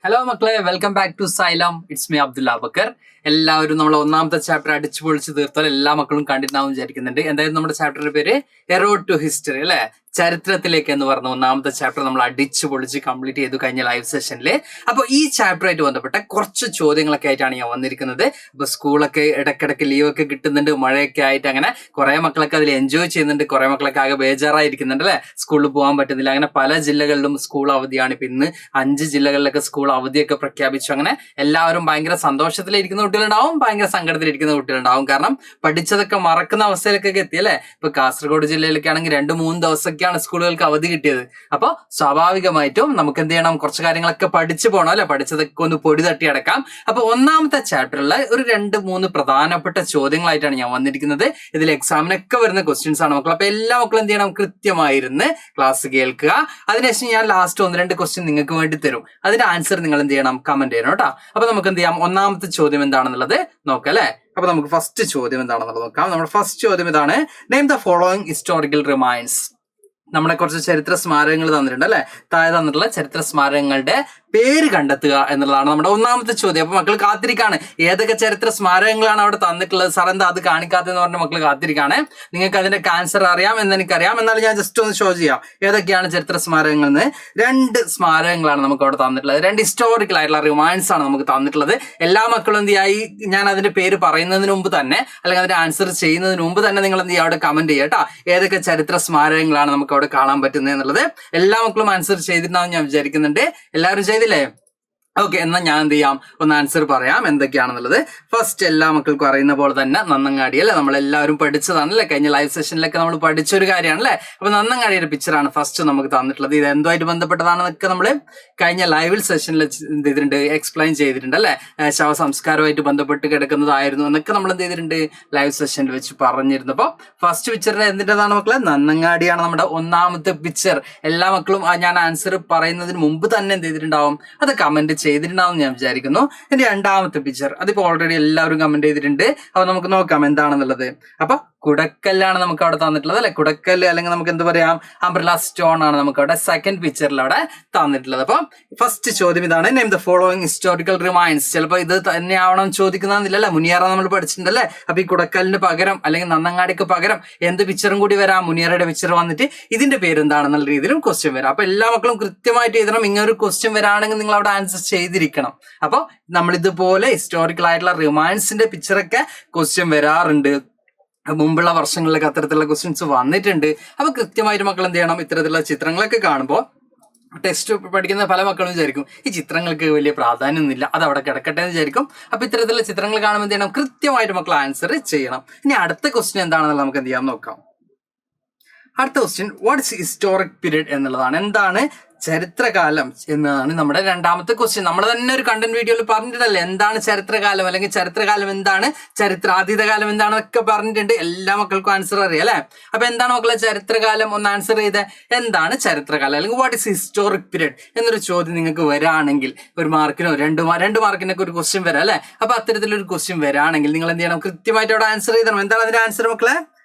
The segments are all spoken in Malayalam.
ഹലോ മക്കളെ, welcome back to Xylem. It's me Abdulla Bakkar. എല്ലാവരും നമ്മൾ ഒന്നാമത്തെ ചാപ്റ്റർ അടിച്ചു പൊളിച്ച് തീർത്താൽ എല്ലാ മക്കളും കണ്ടിട്ടുണ്ടാവും വിചാരിക്കുന്നുണ്ട്. എന്തായാലും നമ്മുടെ ചാപ്റ്ററിന്റെ പേര് എ റോഡ് ടു ഹിസ്റ്ററി അല്ലെ, ചരിത്രത്തിലേക്ക് എന്ന് പറഞ്ഞ ഒന്നാമത്തെ ചാപ്റ്റർ നമ്മൾ അടിച്ചു പൊളിച്ച് കംപ്ലീറ്റ് ചെയ്തു കഴിഞ്ഞ ലൈവ് സെഷനിൽ. അപ്പൊ ഈ ചാപ്റ്ററായിട്ട് ബന്ധപ്പെട്ട കുറച്ച് ചോദ്യങ്ങളൊക്കെ ആയിട്ടാണ് ഞാൻ വന്നിരിക്കുന്നത്. അപ്പൊ സ്കൂളൊക്കെ ഇടയ്ക്കിടയ്ക്ക് ലീവൊക്കെ കിട്ടുന്നുണ്ട്, മഴയൊക്കെ ആയിട്ട് അങ്ങനെ കുറെ മക്കളൊക്കെ അതിൽ എൻജോയ് ചെയ്യുന്നുണ്ട്, കുറെ മക്കളൊക്കെ ആകെ ബേജാറായിരിക്കുന്നുണ്ട് അല്ലെ, സ്കൂളിൽ പോകാൻ പറ്റുന്നില്ല. അങ്ങനെ പല ജില്ലകളിലും സ്കൂൾ അവധിയാണ്. ഇപ്പൊ ഇന്ന് 5 ജില്ലകളിലൊക്കെ സ്കൂൾ അവധിയൊക്കെ പ്രഖ്യാപിച്ചു. അങ്ങനെ എല്ലാവരും ഭയങ്കര സന്തോഷത്തിലിരിക്കുന്ന കുട്ടികളുണ്ടാവും, ഭയങ്കര സങ്കടത്തിലിരിക്കുന്ന കുട്ടികളുണ്ടാവും. കാരണം പഠിച്ചതൊക്കെ മറക്കുന്ന അവസ്ഥയിലേക്കൊക്കെ എത്തി അല്ലെ. ഇപ്പൊ കാസർഗോഡ് ജില്ലയിലൊക്കെ ആണെങ്കിൽ 2-3 ദിവസമൊക്കെയാണ് സ്കൂളുകൾക്ക് അവധി കിട്ടിയത്. അപ്പൊ സ്വാഭാവികമായിട്ടും നമുക്ക് എന്ത് ചെയ്യണം, കുറച്ച് കാര്യങ്ങളൊക്കെ പഠിച്ചു പോകണം അല്ലെ, പഠിച്ചതൊക്കെ ഒന്ന് പൊടി തട്ടി അടക്കാം. അപ്പൊ ഒന്നാമത്തെ ചാപ്റ്ററിലെ ഒരു 2-3 പ്രധാനപ്പെട്ട ചോദ്യങ്ങളായിട്ടാണ് ഞാൻ വന്നിരിക്കുന്നത്. ഇതിൽ എക്സാമിനൊക്കെ വരുന്ന ക്വസ്റ്റ്യൻസ് ആണ് മക്കൾ. അപ്പൊ എല്ലാ മക്കളും എന്ത് ചെയ്യണം, കൃത്യമായിരുന്ന് ക്ലാസ് കേൾക്കുക. അതിനുശേഷം ഞാൻ ലാസ്റ്റ് 1-2 ക്വസ്റ്റ്യൻ നിങ്ങൾക്ക് വേണ്ടി തരും. അതിന്റെ ആൻസർ നിങ്ങൾ എന്ത് ചെയ്യണം, കമന്റ് ചെയ്യണം കേട്ടോ. അപ്പൊ നമുക്ക് എന്ത് ചെയ്യാം, ഒന്നാമത്തെ ചോദ്യം എന്താണെന്നുള്ളത് നോക്കാം അല്ലെ. അപ്പൊ നമുക്ക് ഫസ്റ്റ് ചോദ്യം എന്താണെന്നുള്ളത് നോക്കാം. നമ്മുടെ ഫസ്റ്റ് ചോദ്യം ഇതാണ്: name the following historical remains. നമ്മുടെ കുറച്ച് ചരിത്ര സ്മാരകങ്ങൾ തന്നിട്ടുണ്ട് അല്ലെ, താഴെ തന്നിട്ടുള്ള ചരിത്ര സ്മാരകങ്ങളുടെ പേര് കണ്ടെത്തുക എന്നുള്ളതാണ് നമ്മുടെ ഒന്നാമത്തെ ചോദ്യം. അപ്പൊ മക്കൾ കാത്തിരിക്കാണ്, ഏതൊക്കെ ചരിത്ര സ്മാരകങ്ങളാണ് അവിടെ തന്നിട്ടുള്ളത്, സാർ എന്താ അത് കാണിക്കാത്തെന്ന് പറഞ്ഞ മക്കൾ കാത്തിരിക്കാണ്. നിങ്ങൾക്ക് അതിന്റെ ആൻസർ അറിയാം എന്ന് എനിക്കറിയാം, എന്നാലും ഞാൻ ജസ്റ്റ് ഒന്ന് ഷോ ചെയ്യാം ഏതൊക്കെയാണ് ചരിത്ര സ്മാരകങ്ങൾ എന്ന്. 2 സ്മാരകങ്ങളാണ് നമുക്ക് അവിടെ തന്നിട്ടുള്ളത്. 2 ഹിസ്റ്റോറിക്കൽ ആയിട്ടുള്ള റിമൈൻസ് ആണ് നമുക്ക് തന്നിട്ടുള്ളത്. എല്ലാ മക്കളും എന്ത് ചെയ്യായി, ഞാൻ അതിന്റെ പേര് പറയുന്നതിന് മുമ്പ് തന്നെ അല്ലെങ്കിൽ അതിന്റെ ആൻസർ ചെയ്യുന്നതിന് മുമ്പ് തന്നെ നിങ്ങൾ എന്ത് ചെയ്യുക, അവിടെ കമന്റ് ചെയ്യുക കേട്ടോ, ഏതൊക്കെ ചരിത്ര സ്മാരകങ്ങളാണ് നമുക്ക് അവിടെ കാണാൻ പറ്റുന്നത് എന്നുള്ളത്. എല്ലാ മക്കളും ആൻസർ ചെയ്തിട്ടുണ്ടാവും ഞാൻ വിചാരിക്കുന്നുണ്ട്. എല്ലാവരും ചെയ്തില്ലേ? ഓക്കെ, എന്നാൽ ഞാൻ എന്ത് ചെയ്യാം, ഒന്ന് ആൻസർ പറയാം എന്തൊക്കെയാണെന്നുള്ളത്. ഫസ്റ്റ് എല്ലാ മക്കൾക്കും അറിയുന്ന പോലെ തന്നെ നന്നങ്ങാടി അല്ലെ, നമ്മളെല്ലാവരും പഠിച്ചതാണല്ലേ, കഴിഞ്ഞ ലൈവ് സെഷനിലൊക്കെ നമ്മൾ പഠിച്ചൊരു കാര്യമാണ് അല്ലെ. അപ്പൊ നന്നങ്ങാടിയുടെ പിക്ചറാണ് ഫസ്റ്റ് നമുക്ക് തന്നിട്ടുള്ളത്. ഇത് എന്തുമായിട്ട് ബന്ധപ്പെട്ടതാണെന്നൊക്കെ നമ്മൾ കഴിഞ്ഞ ലൈവ് സെഷനിൽ എന്ത് ചെയ്തിട്ടുണ്ട്, എക്സ്പ്ലെയിൻ ചെയ്തിട്ടുണ്ട് അല്ലെ. ശവസംസ്കാരവുമായിട്ട് ബന്ധപ്പെട്ട് കിടക്കുന്നതായിരുന്നു എന്നൊക്കെ നമ്മൾ എന്ത് ചെയ്തിട്ടുണ്ട്, ലൈവ് സെഷനിൽ വെച്ച് പറഞ്ഞിരുന്നു. അപ്പൊ ഫസ്റ്റ് പിക്ചറിന് എന്തിൻ്റെതാണ് മക്കളെ, നന്നങ്ങാടിയാണ് നമ്മുടെ ഒന്നാമത്തെ പിക്ചർ. എല്ലാ മക്കളും ഞാൻ ആൻസർ പറയുന്നതിന് മുമ്പ് തന്നെ എന്ത് ചെയ്തിട്ടുണ്ടാവും, അത് കമന്റ് ചെയ്തിട്ടുണ്ടാവും ഞാൻ വിചാരിക്കുന്നു. ഇനി രണ്ടാമത്തെ പിക്ചർ, അതിപ്പോ ഓൾറെഡി എല്ലാവരും കമന്റ് ചെയ്തിട്ടുണ്ട്. അപ്പൊ നമുക്ക് നോക്കാം എന്താണെന്നുള്ളത്. അപ്പൊ കുടക്കല്ലാണ് നമുക്ക് അവിടെ തന്നിട്ടുള്ളത് അല്ലെ, കുടക്കല്ല് അല്ലെങ്കിൽ നമുക്ക് എന്ത് പറയാം, അംബ്രല സ്റ്റോൺ ആണ് നമുക്ക് അവിടെ സെക്കൻഡ് പിക്ചറിൽ അവിടെ തന്നിട്ടുള്ളത്. അപ്പൊ ഫസ്റ്റ് ചോദ്യം ഇതാണ്: name the following historical remains. ചിലപ്പോൾ ഇത് തന്നെ ആവണം ചോദിക്കുന്നതെന്നില്ലല്ലേ, മുനിയറ നമ്മൾ പഠിച്ചിട്ടുണ്ടല്ലേ. അപ്പൊ ഈ കുടക്കലിന് പകരം അല്ലെങ്കിൽ നന്നങ്ങാടിക്ക് പകരം എന്ത് പിക്ചറും കൂടി വരാം, മുനിയറയുടെ പിക്ചർ വന്നിട്ട് ഇതിന്റെ പേര് എന്താണെന്നുള്ള രീതിയിലും ക്വസ്റ്റ്യൻ വരാം. അപ്പൊ എല്ലാ മക്കളും കൃത്യമായിട്ട് എഴുതണം. ഇങ്ങനെ ഒരു ക്വസ്റ്റ്യൻ വരാണെങ്കിൽ നിങ്ങൾ അവിടെ ആൻസർ ചെയ്തിരിക്കണം. അപ്പൊ നമ്മൾ ഇതുപോലെ ഹിസ്റ്റോറിക്കൽ ആയിട്ടുള്ള റിമൈൻസിന്റെ പിക്ചറൊക്കെ ക്വസ്റ്റ്യൻ വരാറുണ്ട്. മുമ്പുള്ള വർഷങ്ങളിലൊക്കെ അത്തരത്തിലുള്ള ക്വസ്റ്റ്യൻസ് വന്നിട്ടുണ്ട്. അപ്പൊ കൃത്യമായിട്ട് മക്കൾ എന്ത് ചെയ്യണം, ഇത്തരത്തിലുള്ള ചിത്രങ്ങളൊക്കെ കാണുമ്പോൾ ടെക്സ്റ്റ് പഠിക്കുന്ന പല മക്കളും വിചാരിക്കും ഈ ചിത്രങ്ങൾക്ക് വലിയ പ്രാധാന്യമൊന്നുമില്ല, അത് അവിടെ കിടക്കട്ടെ എന്ന് വിചാരിക്കും. അപ്പൊ ഇത്തരത്തിലുള്ള ചിത്രങ്ങൾ കാണുമ്പോൾ എന്ത് ചെയ്യണം, കൃത്യമായിട്ട് മക്കൾ ആൻസർ ചെയ്യണം. ഇനി അടുത്ത ക്വസ്റ്റ്യൻ എന്താണെന്നുള്ളത് നമുക്ക് എന്ത് ചെയ്യാൻ നോക്കാം. അടുത്ത question what is historic period എന്നുള്ളതാണ്. എന്താണ് ചരിത്രകാലം എന്നതാണ് നമ്മുടെ രണ്ടാമത്തെ ക്വസ്റ്റ്യൻ. നമ്മൾ തന്നെ ഒരു കണ്ടന്റ് വീഡിയോയിൽ പറഞ്ഞിട്ടല്ലേ എന്താണ് ചരിത്രകാലം, അല്ലെങ്കിൽ ചരിത്രകാലം എന്താണ്, ചരിത്രാതീതകാലം എന്താണെന്നൊക്കെ പറഞ്ഞിട്ടുണ്ട്. എല്ലാ മക്കൾക്കും ആൻസർ അറിയാം അല്ലെ. അപ്പൊ എന്താണ് മക്കളെ ചരിത്രകാലം, ഒന്ന് ആൻസർ ചെയ്ത് എന്താണ് ചരിത്രകാലം, അല്ലെങ്കിൽ വാട്ട് ഇസ് ഹിസ്റ്റോറിക് പീരീഡ് എന്നൊരു ചോദ്യം നിങ്ങൾക്ക് വരാണെങ്കിൽ, ഒരു മാർക്കിനോ 2 മാർക്കിനൊക്കെ ഒരു ക്വസ്റ്റ്യൻ വരാം അല്ലെ. അപ്പൊ അത്തരത്തിലൊരു ക്വസ്റ്റ്യൻ വരാണെങ്കിൽ നിങ്ങൾ എന്ത് ചെയ്യണം, കൃത്യമായിട്ട് അവിടെ ആൻസർ ചെയ്തണം. എന്താണ് അതിന്റെ ആൻസർ മക്കളെ,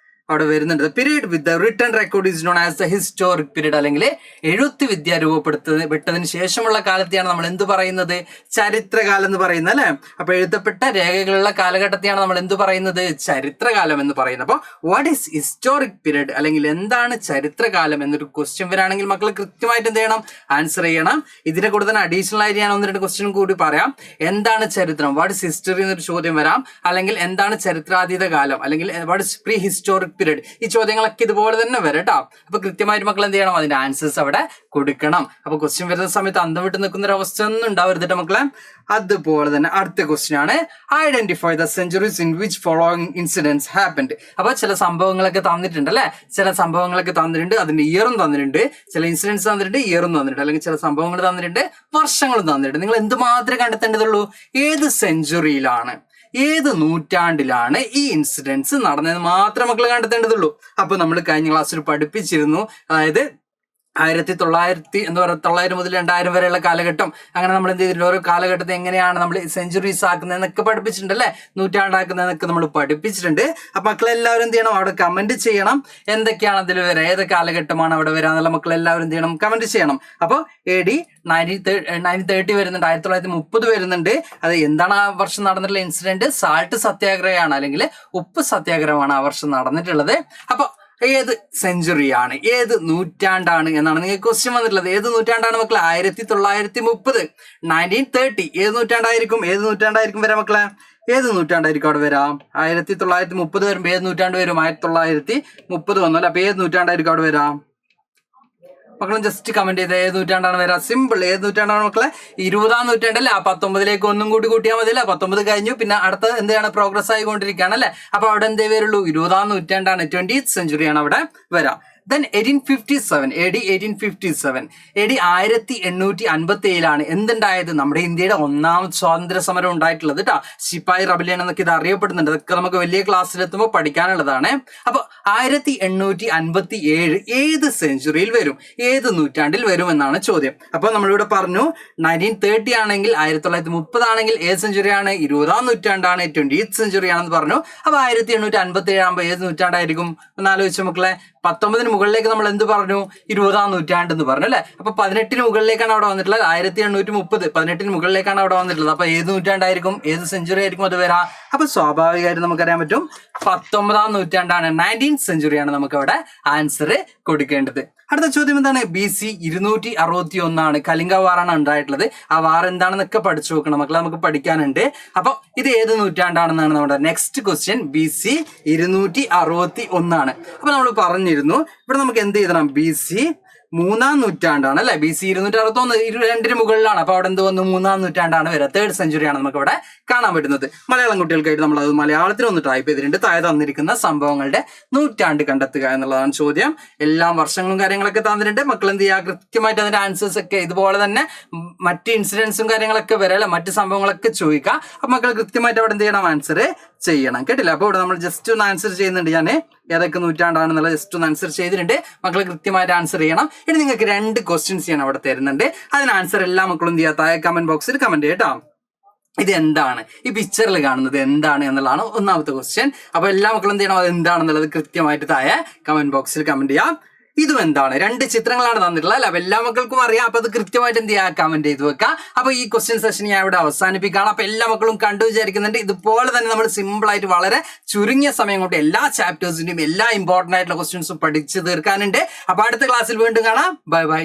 അവിടെ വരുന്നുണ്ട്. Period with the written record is known as the historic period, അല്ലെങ്കിൽ എഴുത്ത് വിദ്യ രൂപപ്പെടുത്തതിന് ശേഷമുള്ള കാലത്തെയാണ് നമ്മൾ എന്ത് പറയുന്നത്, ചരിത്രകാലം എന്ന് പറയുന്നത് അല്ലെ. അപ്പൊ എഴുതപ്പെട്ട രേഖകളുള്ള കാലഘട്ടത്തെയാണ് നമ്മൾ എന്ത് പറയുന്നത്, ചരിത്രകാലം എന്ന് പറയുന്നത്. അപ്പൊ വാട്ട് ഈസ് ഹിസ്റ്റോറിക് പീരീഡ്, അല്ലെങ്കിൽ എന്താണ് ചരിത്രകാലം എന്നൊരു ക്വസ്റ്റ്യൻ വരാണെങ്കിൽ മക്കൾ കൃത്യമായിട്ട് എന്ത് ചെയ്യണം, ആൻസർ ചെയ്യണം. ഇതിനെ കൂടെ തന്നെ അഡീഷണൽ ആയിട്ട് ഞാൻ 1-2 ക്വസ്റ്റ്യൻ കൂടി പറയാം. എന്താണ് ചരിത്രം, വാട്ട് ഇസ് ഹിസ്റ്ററി എന്നൊരു ചോദ്യം വരാം. അല്ലെങ്കിൽ എന്താണ് ചരിത്രാതീത കാലം, അല്ലെങ്കിൽ what is pre historic period. ഈ ചോദ്യങ്ങളൊക്കെ ഇതുപോലെ തന്നെ വരും കേട്ടോ. അപ്പൊ കൃത്യമായിട്ട് മക്കൾ എന്ത് ചെയ്യണം, അതിന്റെ ആൻസേഴ്സ് അവിടെ കൊടുക്കണം. അപ്പൊ ക്വസ്റ്റ്യൻ വരുന്ന സമയത്ത് അന്തം വിട്ട് നിൽക്കുന്ന ഒരു അവസ്ഥ ഒന്നും ഉണ്ടാവരുത് കേട്ടോ മക്കളെ. അതുപോലെ തന്നെ അടുത്ത ക്വസ്റ്റ്യൻ ആണ് identify the centuries in which following incidents happened. അപ്പൊ ചില സംഭവങ്ങളൊക്കെ തന്നിട്ടുണ്ട് അല്ലെ, ചില സംഭവങ്ങളൊക്കെ തന്നിട്ടുണ്ട്, അതിന്റെ ഇയറും തന്നിട്ടുണ്ട്, ചില ഇൻസിഡൻസ് തന്നിട്ടുണ്ട്, ഇയറും തന്നിട്ടുണ്ട്, അല്ലെങ്കിൽ ചില സംഭവങ്ങൾ തന്നിട്ടുണ്ട്, വർഷങ്ങളും തന്നിട്ടുണ്ട്. നിങ്ങൾ എന്ത് മാത്രമേ കണ്ടെത്തേണ്ടതുള്ളൂ, ഏത് സെഞ്ചുറിയിലാണ്, ഏത് നൂറ്റാണ്ടിലാണ് ഈ ഇൻസിഡൻസ് നടന്നതെന്ന് മാത്രം മക്കൾ കണ്ടെത്തേണ്ടതുള്ളൂ. അപ്പൊ നമ്മൾ കഴിഞ്ഞ ക്ലാസ്സിൽ പഠിപ്പിച്ചിരുന്നു, അതായത് തൊള്ളായിരം മുതൽ 2000 വരെയുള്ള കാലഘട്ടം, അങ്ങനെ നമ്മൾ എന്ത് ചെയ്തിട്ടുണ്ട്, ഓരോ കാലഘട്ടത്തെ എങ്ങനെയാണ് നമ്മൾ സെഞ്ചുറീസ് ആക്കുന്നതെന്നൊക്കെ പഠിപ്പിച്ചിട്ടുണ്ട് അല്ലെ, നൂറ്റാണ്ടാക്കുന്നതെന്നൊക്കെ നമ്മൾ പഠിപ്പിച്ചിട്ടുണ്ട്. അപ്പൊ മക്കളെല്ലാവരും എന്ത് ചെയ്യണം, അവിടെ കമന്റ് ചെയ്യണം എന്തൊക്കെയാണ് അതിൽ വരിക, ഏത് കാലഘട്ടമാണ് അവിടെ വരാന്നുള്ള മക്കളെല്ലാവരും എന്ത് ചെയ്യണം, കമന്റ് ചെയ്യണം. അപ്പോൾ AD 1930 വരുന്നുണ്ട്, 1930 വരുന്നുണ്ട്. അത് എന്താണ് ആ വർഷം നടന്നിട്ടുള്ള ഇൻസിഡന്റ്? സാൾട്ട് സത്യാഗ്രഹമാണ്, അല്ലെങ്കിൽ ഉപ്പ് സത്യാഗ്രഹമാണ് ആ വർഷം നടന്നിട്ടുള്ളത്. അപ്പൊ ഏത് സെഞ്ചുറിയാണ്, ഏത് നൂറ്റാണ്ടാണ് എന്നാണ് നിങ്ങൾക്ക് ക്വസ്റ്റ്യൻ വന്നിട്ടുള്ളത്. ഏത് നൂറ്റാണ്ടാണ് മക്കളെ? 1930, 1930. ഏത് നൂറ്റാണ്ടായിരിക്കും വരാം മക്കളെ? ഏത് നൂറ്റാണ്ടായിരിക്കും അവിടെ വരാം? 1930 വരുമ്പോ ഏത് നൂറ്റാണ്ട് വരും? 1930 വന്നല്ലോ. അപ്പൊ ഏത് നൂറ്റാണ്ടായിരിക്കും അവിടെ വരാം? മക്കളും ജസ്റ്റ് കമന്റ് ചെയ്ത് ഏത് നൂറ്റാണ്ടാണ് വരാ? സിമ്പിൾ. ഏത് നൂറ്റാണ്ടാണ് മക്കളെ? 20-ാം നൂറ്റാണ്ടല്ലേ? ആ 19ലേക്ക് ഒന്നും കൂടി കൂട്ടിയാൽ മതിയല്ലേ? 19 കഴിഞ്ഞു, പിന്നെ അടുത്ത എന്താണ്, പ്രോഗ്രസ് ആയിക്കൊണ്ടിരിക്കുകയാണ് അല്ലെ. അപ്പൊ അവിടെ എന്തേ വരുള്ളൂ? 20-ാം നൂറ്റാണ്ടാണ്, 20th സെഞ്ചുറിയാണ് അവിടെ വരാം. Then 1857, AD 1857, AD 1857 എന്തുണ്ടായത്? നമ്മുടെ ഇന്ത്യയുടെ ഒന്നാമത് സ്വാതന്ത്ര്യ സമരം ഉണ്ടായിട്ടുള്ളത് കേട്ടോ. ശിപ്പായി റബലിയൻ എന്നൊക്കെ ഇത് അറിയപ്പെടുന്നുണ്ട്. അതൊക്കെ നമുക്ക് വലിയ ക്ലാസ്സിലെത്തുമ്പോൾ പഠിക്കാനുള്ളതാണ്. അപ്പൊ 1857 ഏത് സെഞ്ചുറിയിൽ വരും, ഏത് നൂറ്റാണ്ടിൽ വരും എന്നാണ് ചോദ്യം. അപ്പൊ നമ്മളിവിടെ പറഞ്ഞു 1930 ആണെങ്കിൽ, 1930 ആണെങ്കിൽ ഏത് സെഞ്ചുറിയാണ്? 20-ാം നൂറ്റാണ്ടാണ്, 20th സെഞ്ചുറി ആണെന്ന് പറഞ്ഞു. അപ്പൊ 1857 ആകുമ്പോൾ ഏത് നൂറ്റാണ്ടായിരിക്കും? ഒന്ന് ആലോചിച്ച മക്കളെ. 19 മുകളിലേക്ക് നമ്മൾ എന്ത് പറഞ്ഞു? 20-ാം നൂറ്റാണ്ട് എന്ന് പറഞ്ഞു അല്ലെ. അപ്പൊ 18 മുകളിലേക്കാണ് അവിടെ വന്നിട്ടുള്ളത്. 1830 18 മുകളിലേക്കാണ് അവിടെ വന്നിട്ടുള്ളത്. അപ്പൊ ഏത് നൂറ്റാണ്ടായിരിക്കും, ഏത് സെഞ്ചുറി ആയിരിക്കും അത് വരാം? അപ്പൊ സ്വാഭാവികമായിട്ട് നമുക്കറിയാൻ പറ്റും 19-ാം നൂറ്റാണ്ടാണ്, 19th സെഞ്ചുറിയാണ് നമുക്ക് അവിടെ ആൻസർ കൊടുക്കേണ്ടത്. അടുത്ത ചോദ്യം എന്താണ്? BC 261 കലിംഗ വാറാണ് ഉണ്ടായിട്ടുള്ളത്. ആ വാർ എന്താണെന്നൊക്കെ പഠിച്ചു നോക്കണം മക്കളെ, നമുക്ക് പഠിക്കാനുണ്ട്. അപ്പൊ ഇത് ഏത് നൂറ്റാണ്ടാണെന്നാണ് നമ്മുടെ നെക്സ്റ്റ് ക്വസ്റ്റ്യൻ. BC 261. അപ്പൊ നമ്മൾ പറഞ്ഞിരുന്നു ഇവിടെ നമുക്ക് എന്ത് ചെയ്യണം? BC 3-ാം നൂറ്റാണ്ടാണ് അല്ലെ. BC 261 2-ന് മുകളിലാണ്. അപ്പൊ അവിടെ എന്ത് വന്നു? 3-ാം നൂറ്റാണ്ടാണ് വരിക. 3rd സെഞ്ചുറിയാണ് നമുക്ക് ഇവിടെ കാണാൻ പറ്റുന്നത്. മലയാളം കുട്ടികൾക്കായിട്ട് നമ്മൾ അത് മലയാളത്തിൽ ഒന്ന് ടൈപ്പ് ചെയ്തിട്ടുണ്ട്. താഴെ തന്നിരിക്കുന്ന സംഭവങ്ങളുടെ നൂറ്റാണ്ട് കണ്ടെത്തുക എന്നുള്ളതാണ് ചോദ്യം. എല്ലാം വർഷങ്ങളും കാര്യങ്ങളൊക്കെ തന്നിട്ടുണ്ട്. മക്കൾ എന്ത് ചെയ്യുക? കൃത്യമായിട്ട് അതിന്റെ ആൻസേഴ്സ് ഒക്കെ ഇതുപോലെ തന്നെ മറ്റ് ഇൻസിഡൻസും കാര്യങ്ങളൊക്കെ വരെ അല്ലെ, മറ്റ് സംഭവങ്ങളൊക്കെ ചോദിക്കുക. അപ്പൊ മക്കൾ കൃത്യമായിട്ട് അവിടെ എന്ത് ചെയ്യണം? ആൻസർ ചെയ്യണം, കേട്ടില്ല? അപ്പൊ ഇവിടെ നമ്മൾ ജസ്റ്റ് ഒന്ന് ആൻസർ ചെയ്യുന്നുണ്ട്. ഞാൻ ഏതൊക്കെ നൂറ്റാണ്ടാണെന്നുള്ളത് ജസ്റ്റ് ഒന്ന് ആൻസർ ചെയ്തിട്ടുണ്ട്. മക്കൾ കൃത്യമായിട്ട് ആൻസർ ചെയ്യണം. ഇനി നിങ്ങൾക്ക് 2 ക്വസ്റ്റ്യൻസ് ഞാൻ അവിടെ തരുന്നുണ്ട്. അതിന് ആൻസർ എല്ലാ മക്കളും എന്ത് ചെയ്യാത്ത കമന്റ് ബോക്സിൽ കമന്റ് ചെയ്യട്ടോ. ഇത് എന്താണ്, ഈ പിക്ചറിൽ കാണുന്നത് എന്താണ് എന്നുള്ളതാണ് ഒന്നാമത്തെ ക്വസ്റ്റ്യൻ. അപ്പൊ എല്ലാ മക്കളും എന്ത് ചെയ്യണം? അത് എന്താണെന്നുള്ളത് കൃത്യമായിട്ട് താഴെ കമന്റ് ബോക്സിൽ കമന്റ് ചെയ്യാം. ഇതും എന്താണ്? 2 ചിത്രങ്ങളാണ് തന്നിട്ടുള്ളത് അല്ല. അപ്പൊ എല്ലാ മക്കൾക്കും അറിയാം. അപ്പൊ അത് കൃത്യമായിട്ട് എന്ത് ചെയ്യുക? കമന്റ് ചെയ്ത് വെക്കുക. അപ്പൊ ഈ ക്വസ്റ്റ്യൻ സെഷൻ ഞാൻ ഇവിടെ അവസാനിപ്പിക്കുകയാണ്. അപ്പൊ എല്ലാ മക്കളും കണ്ടു വിചാരിക്കുന്നുണ്ട്. ഇതുപോലെ തന്നെ നമ്മൾ സിമ്പിൾ ആയിട്ട് വളരെ ചുരുങ്ങിയ സമയം കൊണ്ട് എല്ലാ ചാപ്റ്റേഴ്സിന്റെയും എല്ലാ ഇമ്പോർട്ടന്റ് ആയിട്ടുള്ള ക്വസ്റ്റ്യൻസും പഠിച്ചു തീർക്കാനുണ്ട്. അപ്പൊ അടുത്ത ക്ലാസ്സിൽ വീണ്ടും കാണാം. Bye bye.